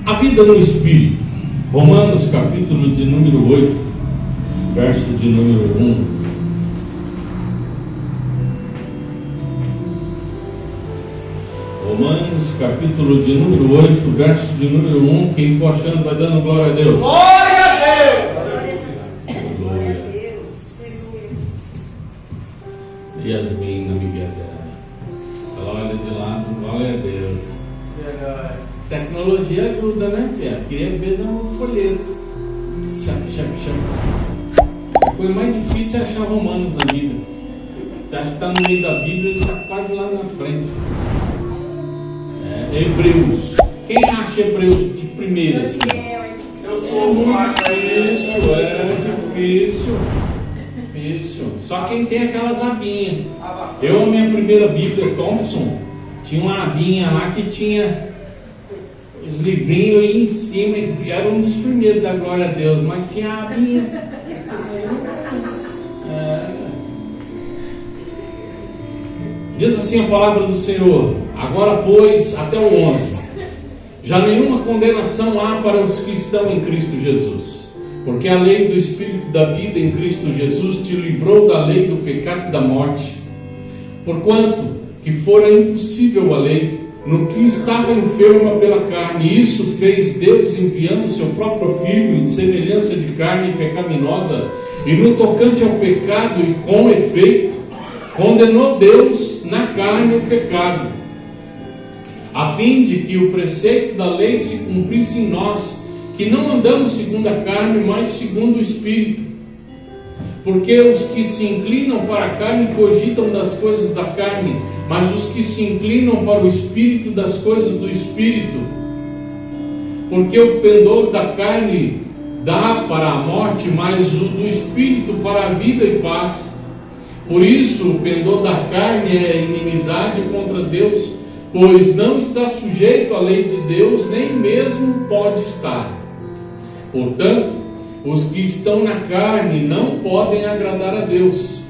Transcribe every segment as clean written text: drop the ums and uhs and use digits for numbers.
A vida no Espírito. Romanos capítulo de número 8, verso de número 1. Romanos capítulo de número 8, verso de número 1. Quem for achando vai dando glória a Deus. Glória a Deus! Glória a Deus. Yasmin, amiga dela. Ela olha de lado, glória a Deus. Tecnologia ajuda, né, filha? Queria ver no folheto. A coisa mais difícil é achar Romanos na Bíblia. Você acha que está no meio da Bíblia, ele está quase lá na frente. Hebreus. Quem acha Hebreus de primeira? Assim? Eu sou o macho aí. Difícil. Só quem tem aquelas abinhas. Eu, a minha primeira Bíblia Thompson, tinha uma abinha lá que tinha os livrinhos aí em cima, e era um dos primeiros da glória a Deus, mas tinha a abinha. Diz assim a palavra do Senhor: agora, pois, até o 11, já nenhuma condenação há para os que estão em Cristo Jesus, porque a lei do Espírito da vida em Cristo Jesus te livrou da lei do pecado e da morte. Porquanto que fora impossível a lei no que estava enferma pela carne, isso fez Deus enviando o seu próprio Filho em semelhança de carne pecaminosa, e no tocante ao pecado, e com efeito, condenou Deus na carne o pecado, a fim de que o preceito da lei se cumprisse em nós, que não andamos segundo a carne, mas segundo o Espírito. Porque os que se inclinam para a carne cogitam das coisas da carne, mas os que se inclinam para o Espírito, das coisas do Espírito. Porque o pendor da carne dá para a morte, mas o do Espírito para a vida e paz. Por isso o pendor da carne é inimizade contra Deus, pois não está sujeito à lei de Deus, nem mesmo pode estar. Portanto, os que estão na carne não podem agradar a Deus.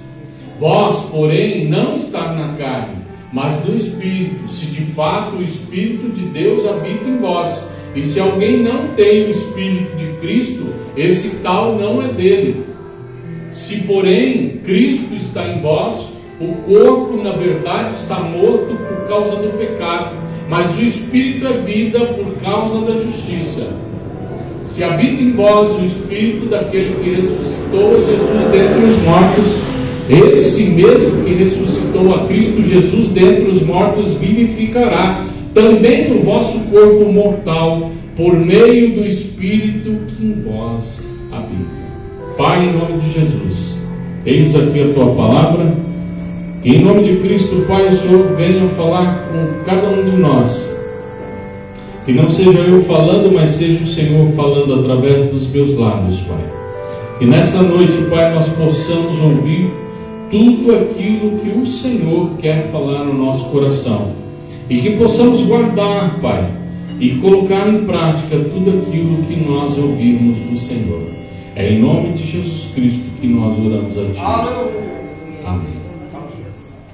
Vós, porém, não estáis na carne, mas no Espírito, se de fato o Espírito de Deus habita em vós. E se alguém não tem o Espírito de Cristo, esse tal não é dele. Se, porém, Cristo está em vós, o corpo, na verdade, está morto por causa do pecado, mas o Espírito é vida por causa da justiça. Se habita em vós o Espírito daquele que ressuscitou a Jesus dentre os mortos, esse mesmo que ressuscitou a Cristo Jesus dentre os mortos vivificará também o vosso corpo mortal, por meio do Espírito que em vós habita. Pai, em nome de Jesus, eis aqui a tua palavra, que em nome de Cristo, Pai, o Senhor venha falar com cada um de nós. Que não seja eu falando, mas seja o Senhor falando através dos meus lábios, Pai. Que nessa noite, Pai, nós possamos ouvir tudo aquilo que o Senhor quer falar no nosso coração. E que possamos guardar, Pai, e colocar em prática tudo aquilo que nós ouvimos do Senhor. É em nome de Jesus Cristo que nós oramos a Ti. Amém.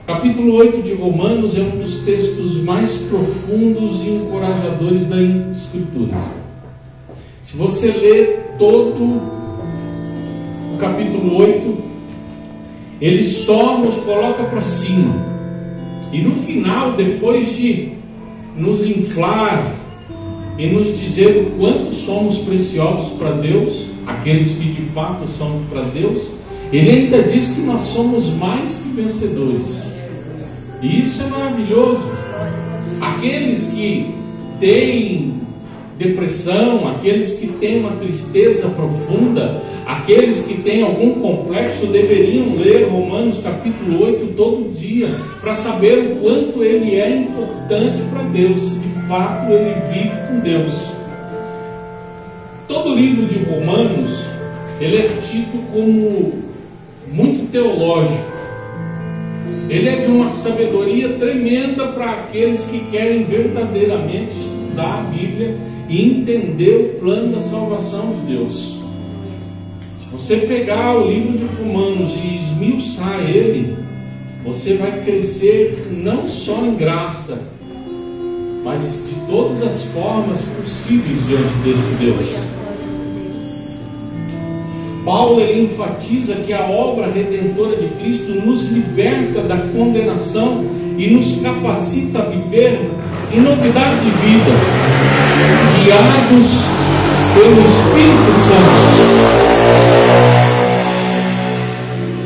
Capítulo 8 de Romanos é um dos textos mais profundos e encorajadores da Escritura. Se você ler todo o capítulo 8, ele só nos coloca para cima. E no final, depois de nos inflar e nos dizer o quanto somos preciosos para Deus, aqueles que de fato são para Deus, ele ainda diz que nós somos mais que vencedores. E isso é maravilhoso. Aqueles que têm depressão, aqueles que têm uma tristeza profunda, aqueles que têm algum complexo, deveriam ler Romanos capítulo 8 todo dia, para saber o quanto ele é importante para Deus. De fato, ele vive com Deus. Todo o livro de Romanos, ele é tido como muito teológico. Ele é de uma sabedoria tremenda para aqueles que querem verdadeiramente estudar a Bíblia e entender o plano da salvação de Deus. Se você pegar o livro de Romanos e esmiuçar ele, você vai crescer não só em graça, mas de todas as formas possíveis diante desse Deus. Paulo ele enfatiza que a obra redentora de Cristo nos liberta da condenação e nos capacita a viver em novidade de vida, guiados pelo Espírito Santo.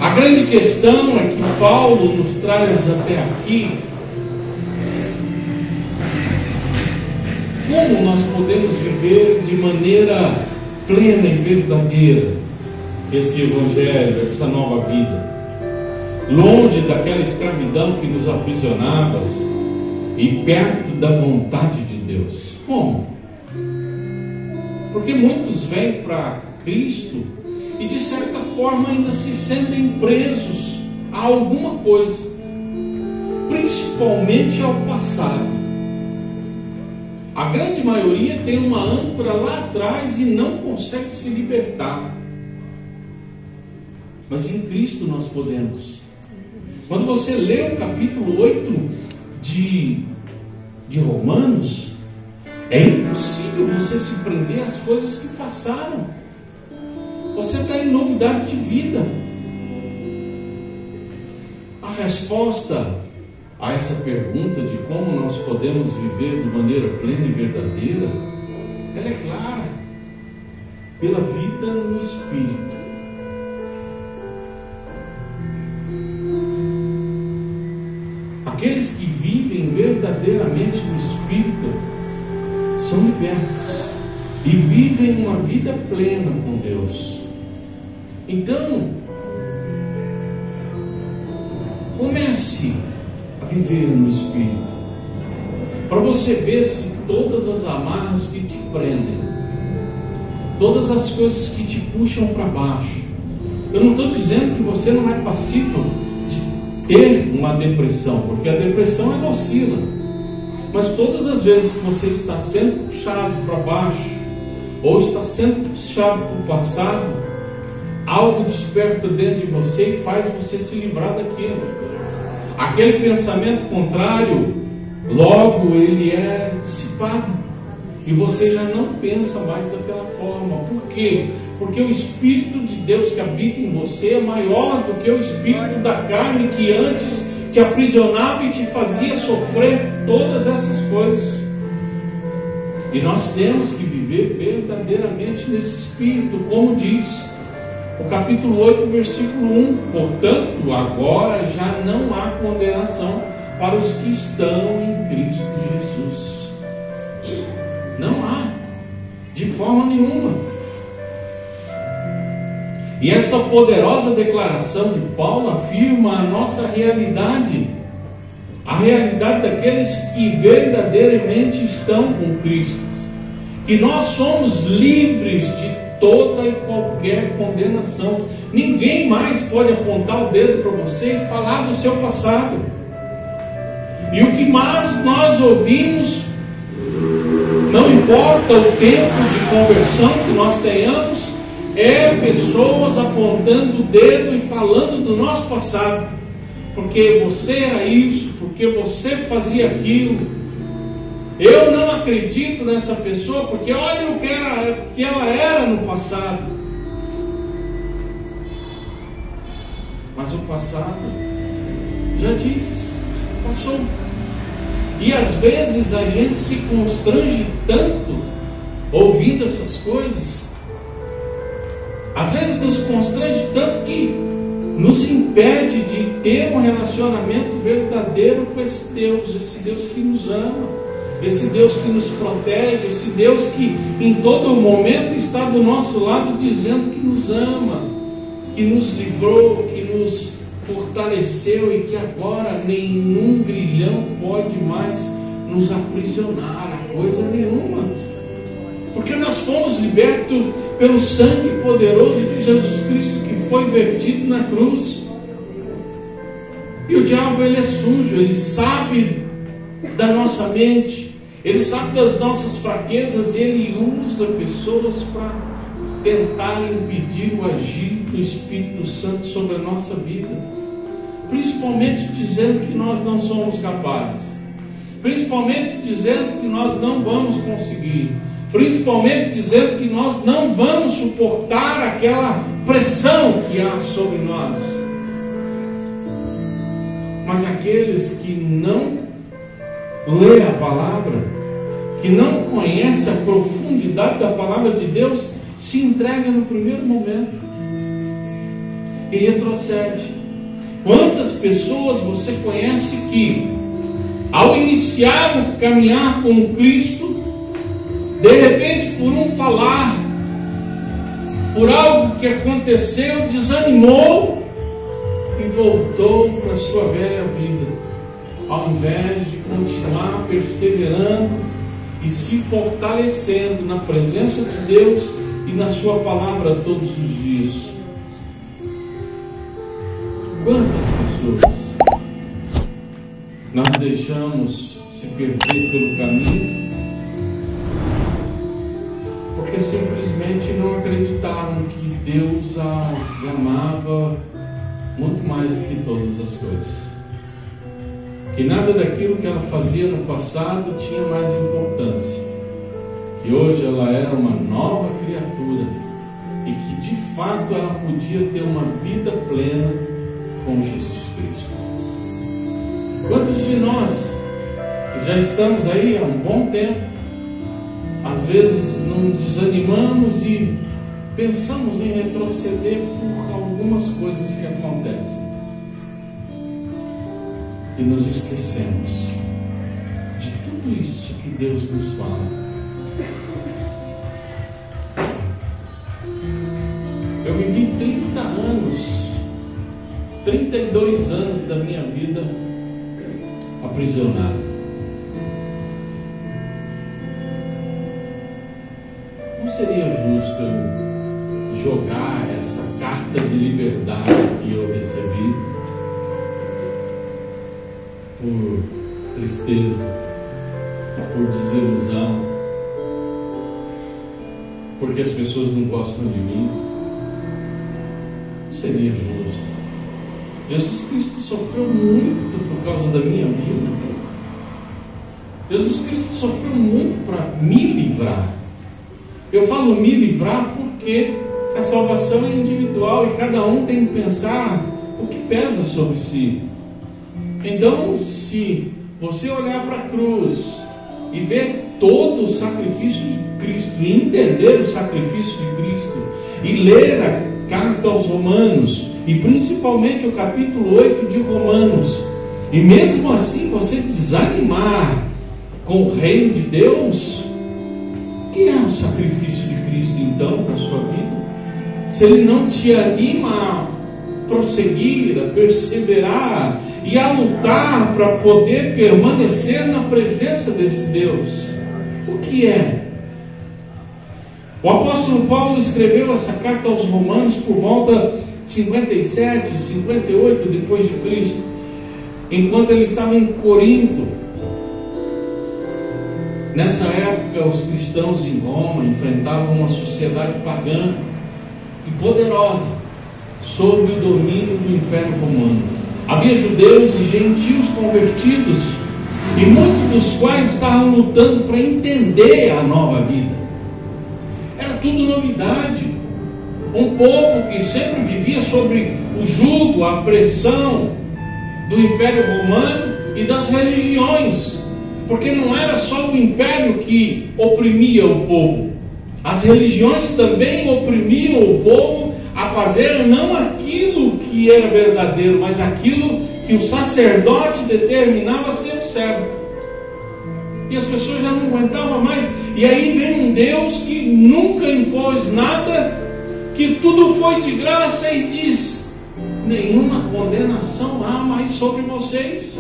A grande questão é que Paulo nos traz até aqui como nós podemos viver de maneira plena e verdadeira esse Evangelho, essa nova vida, longe daquela escravidão que nos aprisionava e perto da vontade de Deus. Como? Porque muitos vêm para Cristo e de certa forma ainda se sentem presos a alguma coisa, principalmente ao passado. A grande maioria tem uma âncora lá atrás e não consegue se libertar. Mas em Cristo nós podemos. Quando você lê o capítulo 8 de Romanos, é impossível você se prender às coisas que passaram. Você está em novidade de vida. A resposta a essa pergunta de como nós podemos viver de maneira plena e verdadeira, ela é clara: pela vida no Espírito. Aqueles que vivem verdadeiramente no Espírito são libertos e vivem uma vida plena com Deus. Então, comece a viver no Espírito, para você ver se todas as amarras que te prendem, todas as coisas que te puxam para baixo. Eu não estou dizendo que você não é passível de ter uma depressão, porque a depressão ela oscila. Mas todas as vezes que você está sendo puxado para baixo, ou está sendo puxado para o passado, algo desperta dentro de você e faz você se livrar daquilo. Aquele pensamento contrário, logo ele é dissipado e você já não pensa mais daquela forma. Por quê? Porque o Espírito de Deus que habita em você é maior do que o espírito da carne que antes te aprisionava e te fazia sofrer todas essas coisas. E nós temos que viver verdadeiramente nesse Espírito, como diz o capítulo 8, versículo 1. Portanto, agora já não há condenação para os que estão em Cristo Jesus. Não há, de forma nenhuma. E essa poderosa declaração de Paulo afirma a nossa realidade, a realidade daqueles que verdadeiramente estão com Cristo, que nós somos livres de toda e qualquer condenação. Ninguém mais pode apontar o dedo para você e falar do seu passado. E o que mais nós ouvimos, não importa o tempo de conversão que nós tenhamos, é pessoas apontando o dedo e falando do nosso passado. Porque você era isso, porque você fazia aquilo. Eu não acredito nessa pessoa, porque olha o que ela era no passado. Mas o passado já diz, passou. E às vezes a gente se constrange tanto ouvindo essas coisas. Às vezes nos constrange tanto que nos impede de ter um relacionamento verdadeiro com esse Deus que nos ama, esse Deus que nos protege, esse Deus que em todo momento está do nosso lado dizendo que nos ama, que nos livrou, que nos fortaleceu e que agora nenhum grilhão pode mais nos aprisionar a coisa nenhuma, porque nós fomos libertos pelo sangue poderoso de Jesus Cristo que foi vertido na cruz. E o diabo ele é sujo, ele sabe da nossa mente, ele sabe das nossas fraquezas, ele usa pessoas para tentar impedir o agir do Espírito Santo sobre a nossa vida, principalmente dizendo que nós não somos capazes, principalmente dizendo que nós não vamos conseguir, principalmente dizendo que nós não vamos suportar aquela pressão que há sobre nós. Mas aqueles que não lê a palavra, que não conhece a profundidade da palavra de Deus, se entrega no primeiro momento e retrocede. Quantas pessoas você conhece que, ao iniciar o caminhar com Cristo, de repente, por um falar, por algo que aconteceu, desanimou e voltou para a sua velha vida, ao invés de continuar perseverando e se fortalecendo na presença de Deus e na sua palavra todos os dias? Quantas pessoas nós deixamos se perder pelo caminho porque simplesmente não acreditaram que Deus as amava muito mais do que todas as coisas, que nada daquilo que ela fazia no passado tinha mais importância, que hoje ela era uma nova criatura e que de fato ela podia ter uma vida plena com Jesus Cristo. Quantos de nós já estamos aí há um bom tempo, às vezes não desanimamos e pensamos em retroceder por algumas coisas que acontecem e nos esquecemos de tudo isso que Deus nos fala. Eu vivi 30 anos, 32 anos da minha vida aprisionado. Não seria justo eu jogar essa carta de liberdade que eu recebi por tristeza, por desilusão, porque as pessoas não gostam de mim? Não seria justo. Jesus Cristo sofreu muito por causa da minha vida. Jesus Cristo sofreu muito para me livrar. Eu falo me livrar porque a salvação é individual e cada um tem que pensar o que pesa sobre si. Então, se você olhar para a cruz e ver todo o sacrifício de Cristo, e entender o sacrifício de Cristo, e ler a carta aos Romanos, e principalmente o capítulo 8 de Romanos, e mesmo assim você desanimar com o reino de Deus, o que é o sacrifício de Cristo então para a sua vida? Se ele não te anima a prosseguir, a perseverar e a lutar para poder permanecer na presença desse Deus, o que é? O apóstolo Paulo escreveu essa carta aos Romanos por volta de 57, 58 depois de Cristo, enquanto ele estava em Corinto. Nessa época, os cristãos em Roma enfrentavam uma sociedade pagã e poderosa sob o domínio do Império Romano. Havia judeus e gentios convertidos, e muitos dos quais estavam lutando para entender a nova vida. Era tudo novidade. Um povo que sempre vivia sobre o jugo, a pressão do Império Romano e das religiões, porque não era só o Império que oprimia o povo, as religiões também oprimiam o povo a fazer não aquilo que era verdadeiro, mas aquilo que o sacerdote determinava ser o certo. E as pessoas já não aguentavam mais. E aí vem um Deus que nunca impôs nada, que tudo foi de graça, e diz: nenhuma condenação há mais sobre vocês.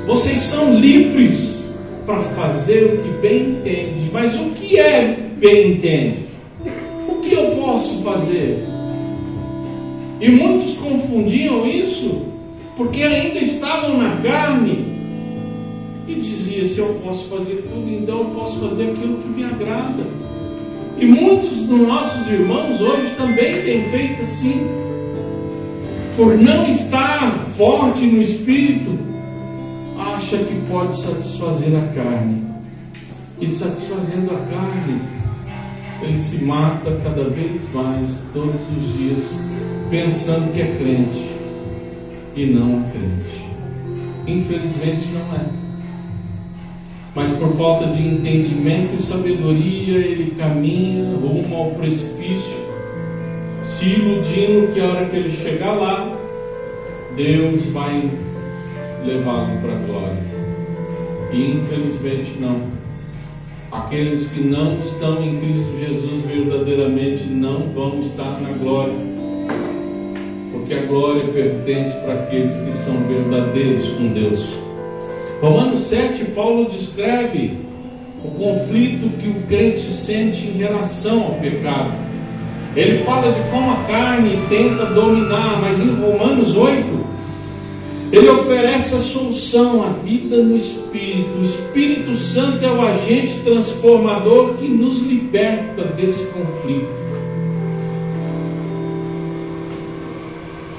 Vocês são livres para fazer o que bem entende. Mas o que é bem entende? O que eu posso fazer? E muitos confundiam isso, porque ainda estavam na carne, e dizia: se eu posso fazer tudo, então eu posso fazer aquilo que me agrada. E muitos dos nossos irmãos hoje também têm feito assim, por não estar forte no espírito, acha que pode satisfazer a carne. E satisfazendo a carne, ele se mata cada vez mais, todos os dias, pensando que é crente e não é crente. Infelizmente não é. Mas por falta de entendimento e sabedoria, ele caminha rumo ao precipício, se iludindo que a hora que ele chegar lá, Deus vai levá-lo para a glória. E infelizmente não. Aqueles que não estão em Cristo Jesus verdadeiramente não vão estar na glória, porque a glória pertence para aqueles que são verdadeiros com Deus. Romanos 7, Paulo descreve o conflito que o crente sente em relação ao pecado. Ele fala de como a carne tenta dominar, mas em Romanos 8 ele oferece a solução, a vida no Espírito. O Espírito Santo é o agente transformador que nos liberta desse conflito.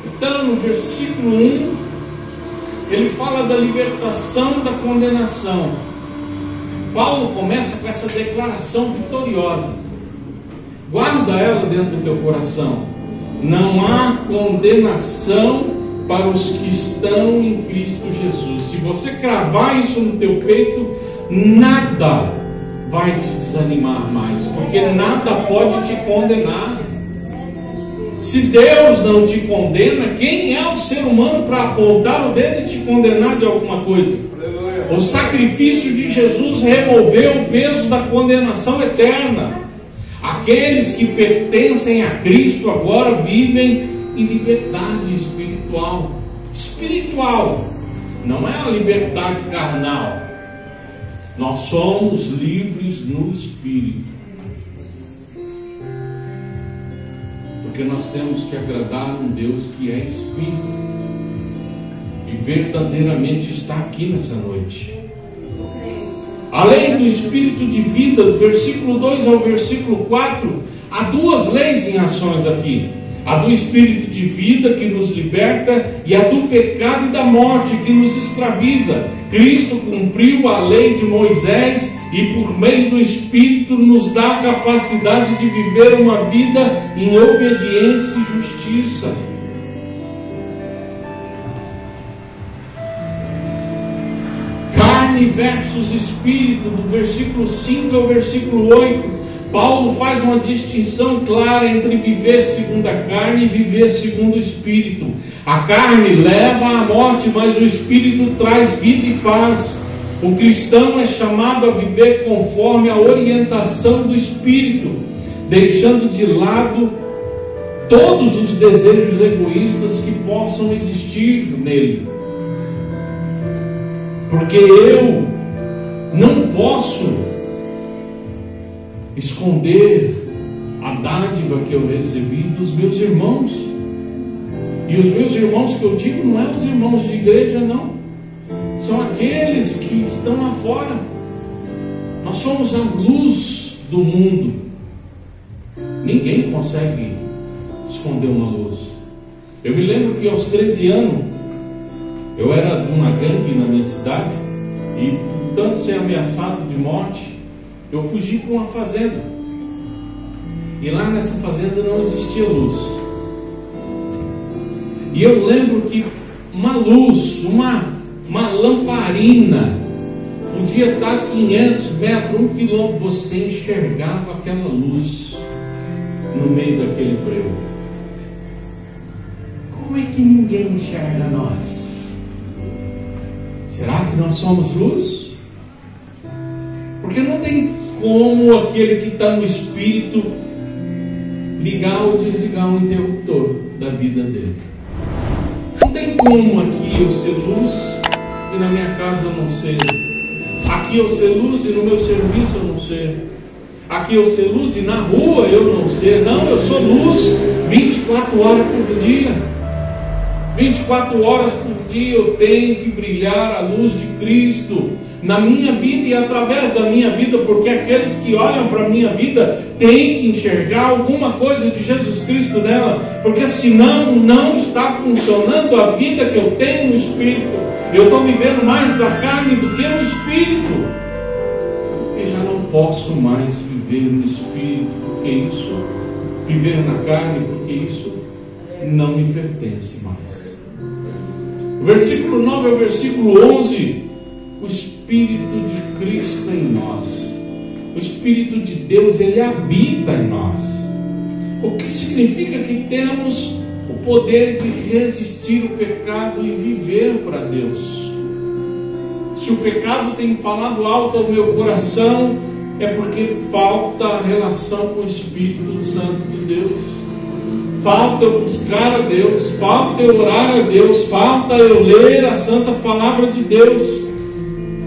Então, no versículo 1, ele fala da libertação da condenação. Paulo começa com essa declaração vitoriosa. Guarda ela dentro do teu coração. Não há condenação para os que estão em Cristo Jesus. Se você cravar isso no teu peito, nada vai te desanimar mais, porque nada pode te condenar. Se Deus não te condena, quem é o ser humano para apontar o dedo e te condenar de alguma coisa? O sacrifício de Jesus removeu o peso da condenação eterna. Aqueles que pertencem a Cristo agora vivem em liberdade espiritual. Espiritual, não é a liberdade carnal. Nós somos livres no Espírito, porque nós temos que agradar um Deus que é Espírito e verdadeiramente está aqui nessa noite. Além do Espírito de vida, do versículo 2 ao versículo 4, há duas leis em ações aqui. A do Espírito de vida, que nos liberta, e a do pecado e da morte, que nos escraviza. Cristo cumpriu a lei de Moisés e por meio do Espírito nos dá a capacidade de viver uma vida em obediência e justiça. Carne versus Espírito, do versículo 5 ao versículo 8. Paulo faz uma distinção clara entre viver segundo a carne e viver segundo o Espírito. A carne leva à morte, mas o Espírito traz vida e paz. O cristão é chamado a viver conforme a orientação do Espírito, deixando de lado todos os desejos egoístas que possam existir nele. Porque eu não posso esconder a dádiva que eu recebi dos meus irmãos. E os meus irmãos que eu digo não é os irmãos de igreja, não. São aqueles que estão lá fora. Nós somos a luz do mundo. Ninguém consegue esconder uma luz. Eu me lembro que aos 13 anos eu era de uma gangue na minha cidade, e por tanto ser ameaçado de morte, eu fugi para uma fazenda. E lá nessa fazenda não existia luz. E eu lembro que uma luz, uma lamparina, podia estar a 500 metros, 1 quilômetro, você enxergava aquela luz no meio daquele breu. Como é que ninguém enxerga nós? Será que nós somos luz? Porque não tem como aquele que está no Espírito ligar ou desligar um interruptor da vida dele. Não tem como aqui eu ser luz e na minha casa eu não ser. Aqui eu ser luz e no meu serviço eu não ser. Aqui eu ser luz e na rua eu não ser. Não, eu sou luz 24 horas por dia. 24 horas por dia eu tenho que brilhar a luz de Cristo. na minha vida e através da minha vida, porque aqueles que olham para a minha vida têm que enxergar alguma coisa de Jesus Cristo nela, porque senão não está funcionando a vida que eu tenho no Espírito. Eu estou vivendo mais da carne do que no Espírito, e já não posso mais viver no Espírito, porque isso, viver na carne, porque isso não me pertence mais. O versículo 9 ao versículo 11, o Espírito de Cristo em nós, o Espírito de Deus, Ele habita em nós, o que significa que temos o poder de resistir o pecado e viver para Deus. Se o pecado tem falado alto ao meu coração, é porque falta a relação com o Espírito Santo de Deus, falta eu buscar a Deus, falta eu orar a Deus, falta eu ler a santa palavra de Deus.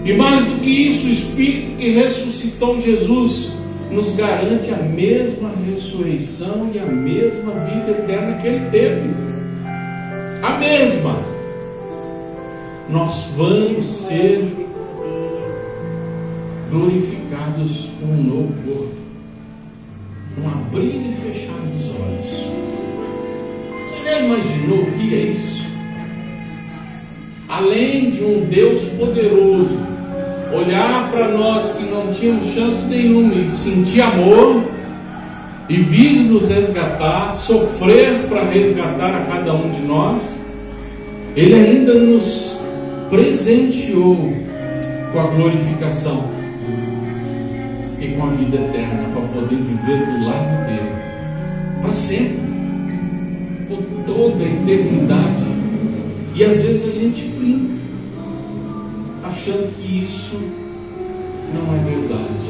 E mais do que isso, o Espírito que ressuscitou Jesus nos garante a mesma ressurreição e a mesma vida eterna que Ele teve. A mesma. Nós vamos ser glorificados com um novo corpo, um abrir e fechar dos olhos. Você já imaginou o que é isso? Além de um Deus poderoso olhar para nós que não tínhamos chance nenhuma e sentir amor e vir nos resgatar, sofrer para resgatar a cada um de nós, Ele ainda nos presenteou com a glorificação e com a vida eterna, para poder viver do lado dele para sempre, por toda a eternidade. E às vezes a gente brinca achando que isso não é verdade,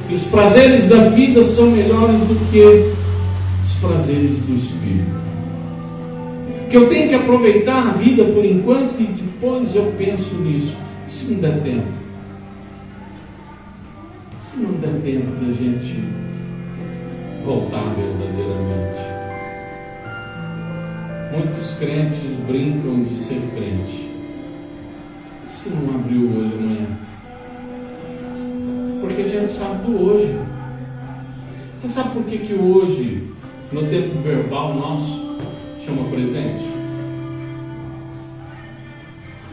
que os prazeres da vida são melhores do que os prazeres do Espírito, que eu tenho que aproveitar a vida por enquanto e depois eu penso nisso. Se não der tempo, se não der tempo da gente voltar verdadeiramente. Muitos crentes brincam de ser crente. Se não abrir o olho amanhã, porque a gente sabe do hoje. Você sabe por que o hoje, no tempo verbal nosso, chama presente?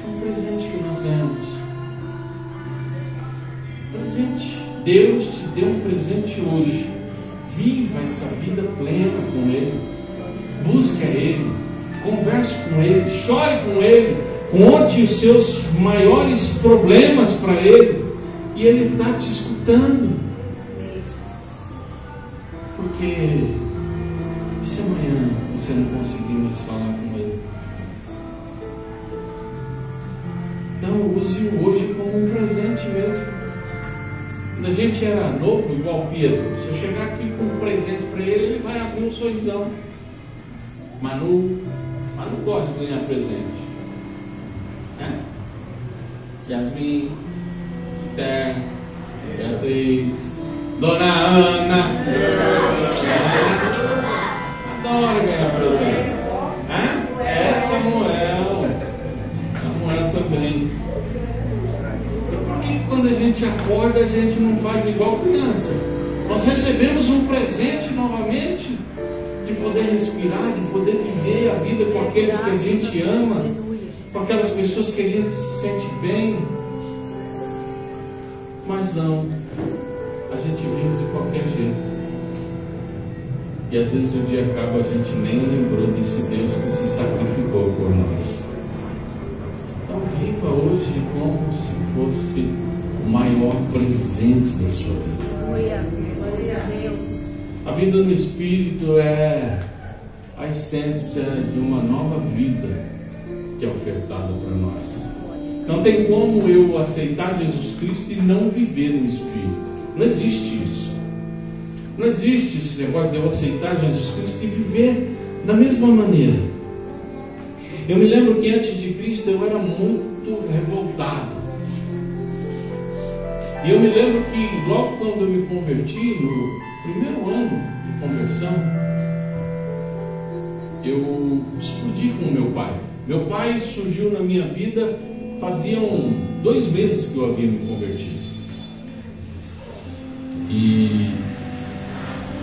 É um presente que nós ganhamos. Presente. Deus te deu um presente hoje. Viva essa vida plena com Ele. Busque Ele. Converse com Ele. Chore com Ele. Conte os seus maiores problemas para Ele, e Ele está te escutando. Porque e se amanhã você não conseguir mais falar com Ele? Então use o hoje como um presente mesmo. Quando a gente era novo, igual Pedro, se eu chegar aqui com um presente para ele, ele vai abrir um sorrisão. Manu gosta de ganhar presente. Yasmin, Esther, Beatriz, Dona Ana, adora ganhar presente. Samuel também. E por que quando a gente acorda a gente não faz igual criança? Nós recebemos um presente novamente de poder respirar, de poder viver a vida com aqueles que a gente ama, com aquelas pessoas que a gente se sente bem. Mas não, a gente vive de qualquer jeito, e às vezes o dia acaba, a gente nem lembrou desse Deus que se sacrificou por nós. Então viva hoje como se fosse o maior presente da sua vida. A vida no Espírito é a essência de uma nova vida que é ofertada para nós. Não tem como eu aceitar Jesus Cristo e não viver no Espírito. Não existe isso. Não existe esse negócio de eu aceitar Jesus Cristo e viver da mesma maneira. Eu me lembro que antes de Cristo eu era muito revoltado. E eu me lembro que logo quando eu me converti, no primeiro ano de conversão, eu explodi com o meu pai. Meu pai surgiu na minha vida faziam 2 meses que eu havia me convertido. E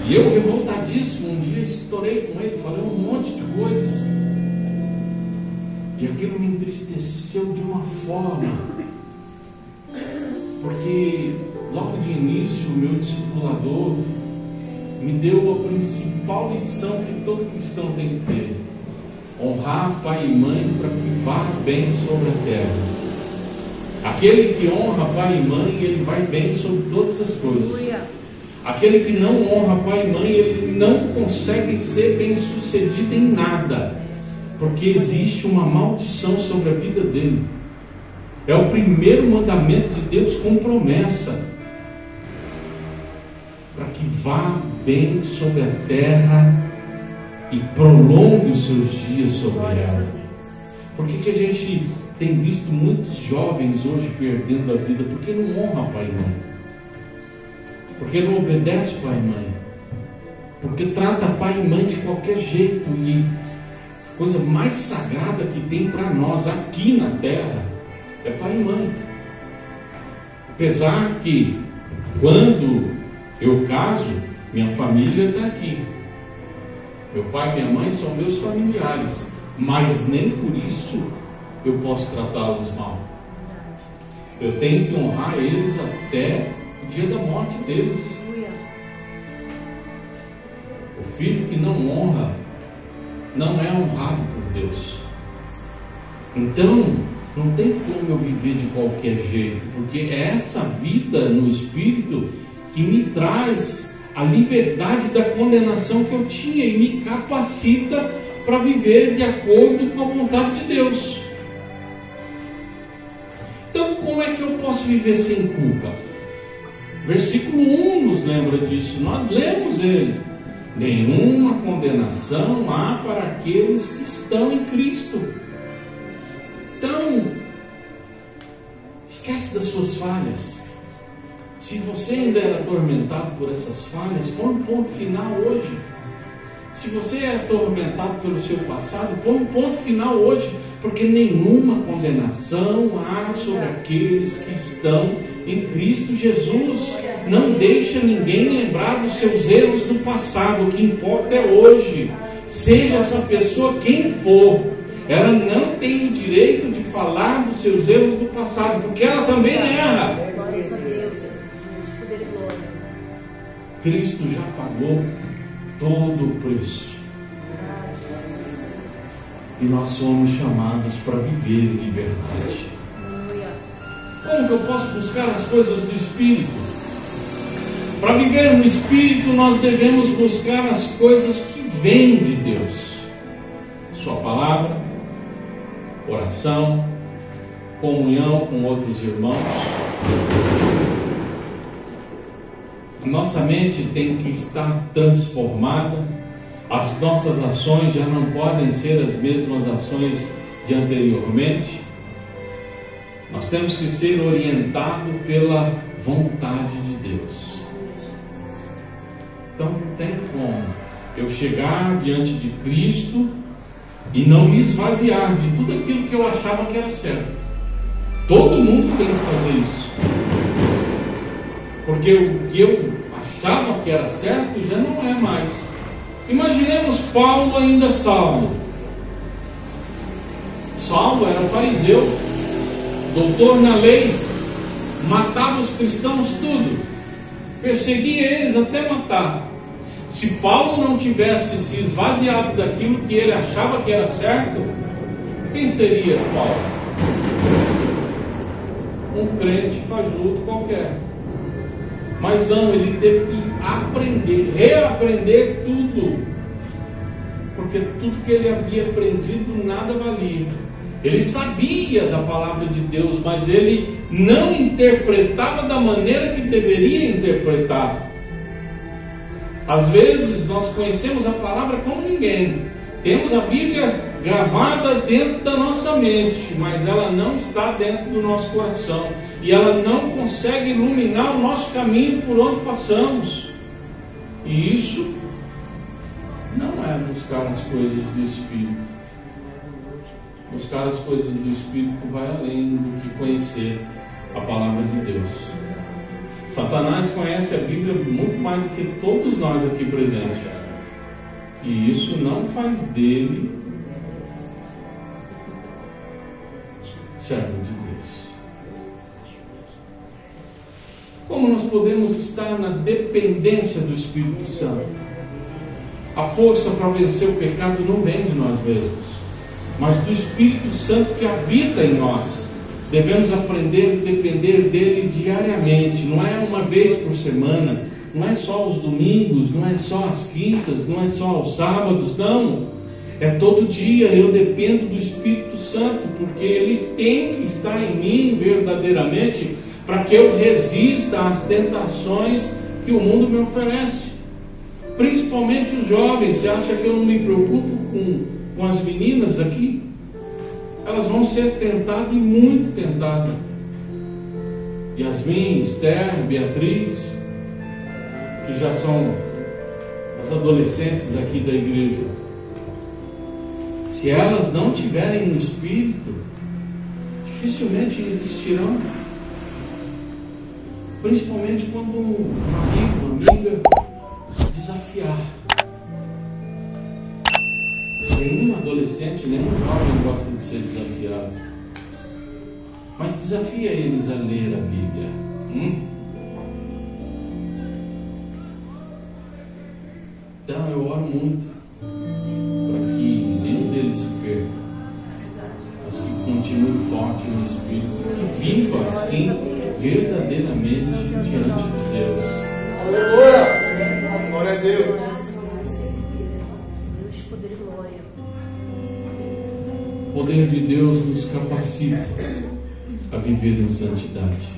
eu, revoltadíssimo, um dia estourei com ele, falei um monte de coisas. E aquilo me entristeceu de uma forma, porque logo de início o meu discipulador me deu a principal lição que todo cristão tem que ter: honrar pai e mãe para que vá bem sobre a terra. Aquele que honra pai e mãe, ele vai bem sobre todas as coisas. Aquele que não honra pai e mãe, ele não consegue ser bem sucedido em nada, porque existe uma maldição sobre a vida dele. É o primeiro mandamento de Deus com promessa, para que vá bem sobre a terra e prolongue os seus dias sobre ela. Por que a gente tem visto muitos jovens hoje perdendo a vida? Porque não honra pai e mãe, porque não obedece pai e mãe, porque trata pai e mãe de qualquer jeito. E a coisa mais sagrada que tem para nós aqui na terra é pai e mãe. Apesar que quando eu caso, minha família está aqui, meu pai e minha mãe são meus familiares, mas nem por isso eu posso tratá-los mal. Eu tenho que honrar eles até o dia da morte deles. O filho que não honra não é honrado por Deus. Então não tem como eu viver de qualquer jeito, porque é essa vida no Espírito que me traz a liberdade da condenação que eu tinha e me capacita para viver de acordo com a vontade de Deus. Então, como é que eu posso viver sem culpa? Versículo 1 nos lembra disso. Nós lemos ele: nenhuma condenação há para aqueles que estão em Cristo. Então, esquece das suas falhas. Se você ainda era atormentado por essas falhas, põe um ponto final hoje. Se você é atormentado pelo seu passado, põe um ponto final hoje, porque nenhuma condenação há sobre aqueles que estão em Cristo Jesus. Não deixa ninguém lembrar dos seus erros do passado. O que importa é hoje. Seja essa pessoa quem for, ela não tem o direito de falar dos seus erros do passado, porque ela também erra. Glórias a Deus. Poder e glória. Cristo já pagou todo o preço. E nós somos chamados para viver em liberdade. Como que eu posso buscar as coisas do Espírito? Para viver no Espírito, nós devemos buscar as coisas que vêm de Deus. Sua palavra, oração, comunhão com outros irmãos. A nossa mente tem que estar transformada. As nossas ações já não podem ser as mesmas ações de anteriormente. Nós temos que ser orientados pela vontade de Deus. Então não tem como eu chegar diante de Cristo e não me esvaziar de tudo aquilo que eu achava que era certo. Todo mundo tem que fazer isso, porque o que eu achava que era certo já não é mais. Imaginemos Paulo ainda Saulo. Saulo era fariseu, doutor na lei, matava os cristãos tudo, perseguia eles até matar. Se Paulo não tivesse se esvaziado daquilo que ele achava que era certo, quem seria Paulo? Um crente fajuto qualquer. Mas não, ele teve que aprender, reaprender tudo, porque tudo que ele havia aprendido nada valia. Ele sabia da palavra de Deus, mas ele não interpretava da maneira que deveria interpretar. Às vezes nós conhecemos a palavra como ninguém, temos a Bíblia gravada dentro da nossa mente, mas ela não está dentro do nosso coração, e ela não consegue iluminar o nosso caminho por onde passamos. E isso não é buscar as coisas do Espírito. Buscar as coisas do Espírito vai além do que conhecer a palavra de Deus. Satanás conhece a Bíblia muito mais do que todos nós aqui presentes. E isso não faz dele servo de Deus. Como nós podemos estar na dependência do Espírito Santo? A força para vencer o pecado não vem de nós mesmos, mas do Espírito Santo que habita em nós. Devemos aprender a depender dele diariamente. Não é uma vez por semana, não é só os domingos, não é só as quintas, não é só aos sábados, não. É todo dia. Eu dependo do Espírito Santo, porque ele tem que estar em mim verdadeiramente para que eu resista às tentações que o mundo me oferece. Principalmente os jovens. Você acha que eu não me preocupo com as meninas aqui? Elas vão ser tentadas e muito tentadas. Yasmin, Esther, Beatriz, que já são as adolescentes aqui da igreja. Se elas não tiverem no Espírito, dificilmente resistirão. Principalmente quando um amigo, uma amiga desafiar. Nenhum adolescente, nenhum jovem gosta de ser desafiado. Mas desafia eles a ler a Bíblia. Então eu oro muito para que nenhum deles se perca, mas que continue forte no Espírito, que viva assim verdadeiramente diante de Deus. Aleluia! Glória a Deus! O poder de Deus nos capacita a viver em santidade.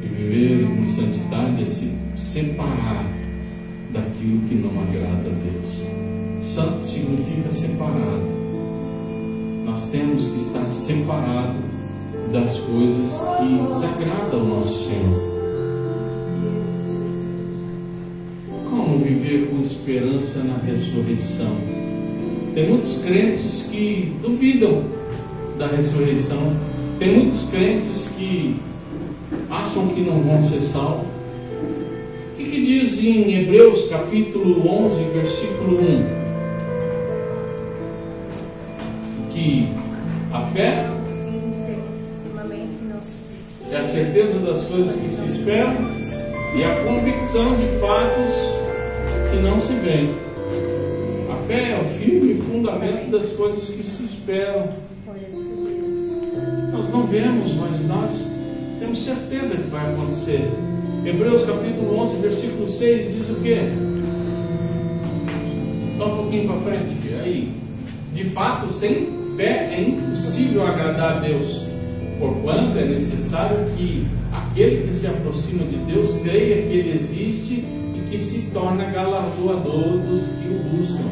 E viver em santidade é se separar daquilo que não agrada a Deus. Santo significa separado. Nós temos que estar separados das coisas que desagradam ao nosso Senhor. Como viver com esperança na ressurreição? Tem muitos crentes que duvidam da ressurreição. Tem muitos crentes que acham que não vão ser salvos. O que diz em Hebreus capítulo 11, versículo 1? Que a fé é a certeza das coisas que se esperam e a convicção de fatos que não se veem. A fé é o firme fundamento das coisas que se esperam. Nós não vemos, mas nós temos certeza que vai acontecer. Hebreus capítulo 11, versículo 6 diz o quê? Só um pouquinho para frente. Aí, de fato, sem fé é impossível agradar a Deus, porquanto é necessário que aquele que se aproxima de Deus creia que Ele existe e que se torna galardoador dos que o buscam.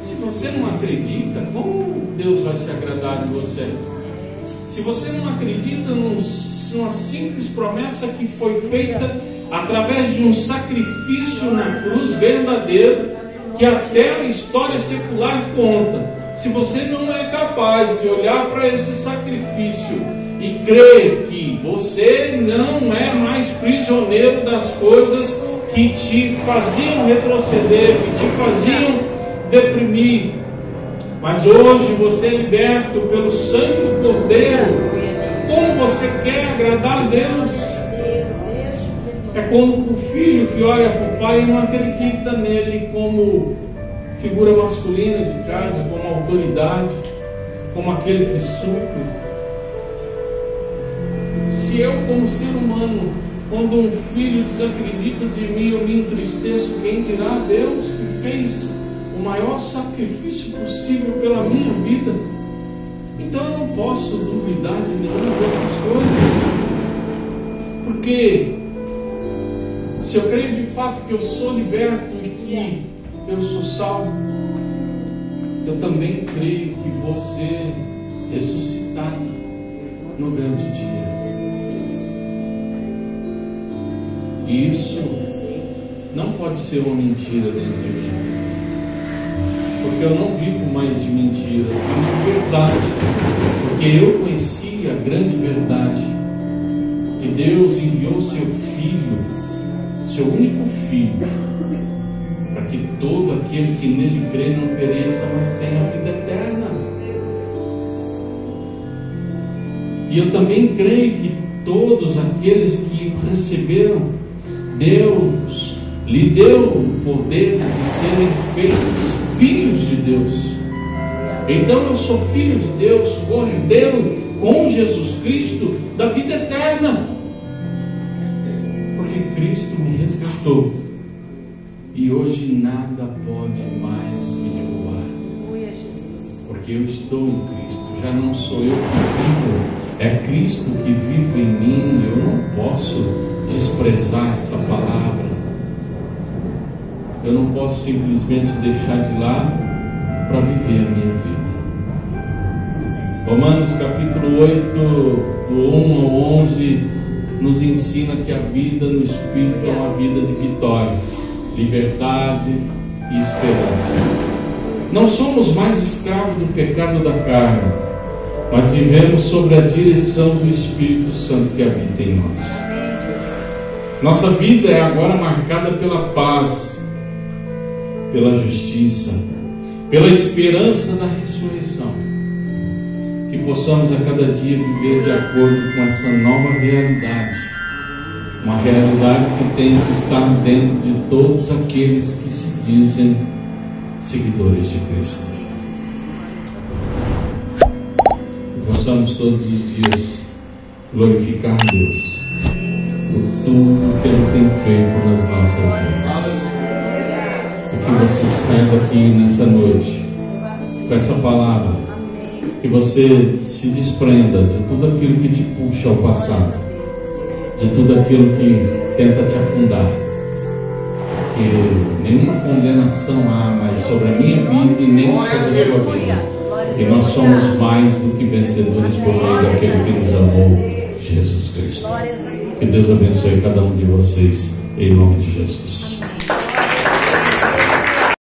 Se você não acredita, como Deus vai se agradar de você? Se você não acredita numa simples promessa que foi feita através de um sacrifício na cruz verdadeiro, que até a história secular conta, se você não é capaz de olhar para esse sacrifício e crer que você não é mais prisioneiro das coisas que te faziam retroceder, que te faziam deprimir, mas hoje você é liberto pelo sangue do Cordeiro, como você quer agradar a Deus? É como o filho que olha para o pai e não acredita nele como figura masculina de casa, como autoridade, como aquele que supre. Se eu, como ser humano, quando um filho desacredita de mim, eu me entristeço, quem dirá Deus que fez o maior sacrifício possível pela minha vida? Então eu não posso duvidar de nenhuma dessas coisas, porque se eu creio de fato que eu sou liberto e que eu sou salvo, eu também creio que vou ser ressuscitado no grande dia. E isso não pode ser uma mentira dentro de mim. porque eu não vivo mais de mentira, eu vivo de verdade, porque eu conheci a grande verdade, que Deus enviou seu Filho, seu único Filho, para que todo aquele que nele crê não pereça, mas tenha a vida eterna. E eu também creio que todos aqueles que receberam, Deus lhe deu o poder de serem feitos filhos de Deus. Então eu sou filho de Deus, co-herdeiro com Jesus Cristo da vida eterna, porque Cristo me resgatou e hoje nada pode mais me derrubar, porque eu estou em Cristo. Já não sou eu que vivo, é Cristo que vive em mim. Eu não posso desprezar essa palavra, eu não posso simplesmente deixar de lado para viver a minha vida. Romanos capítulo 8, do 1 ao 11, nos ensina que a vida no Espírito é uma vida de vitória, liberdade e esperança. Não somos mais escravos do pecado da carne, mas vivemos sob a direção do Espírito Santo que habita em nós. Nossa vida é agora marcada pela paz, pela justiça, pela esperança da ressurreição. Que possamos a cada dia viver de acordo com essa nova realidade, uma realidade que tem que estar dentro de todos aqueles que se dizem seguidores de Cristo. Que possamos todos os dias glorificar Deus por tudo que Ele tem feito nas nossas vidas. Que você saia daqui nessa noite com essa palavra, que você se desprenda de tudo aquilo que te puxa ao passado, de tudo aquilo que tenta te afundar, que nenhuma condenação há mais sobre a minha vida e nem sobre a sua vida, e nós somos mais do que vencedores por meio daquele que nos amou, Jesus Cristo. Que Deus abençoe cada um de vocês, em nome de Jesus.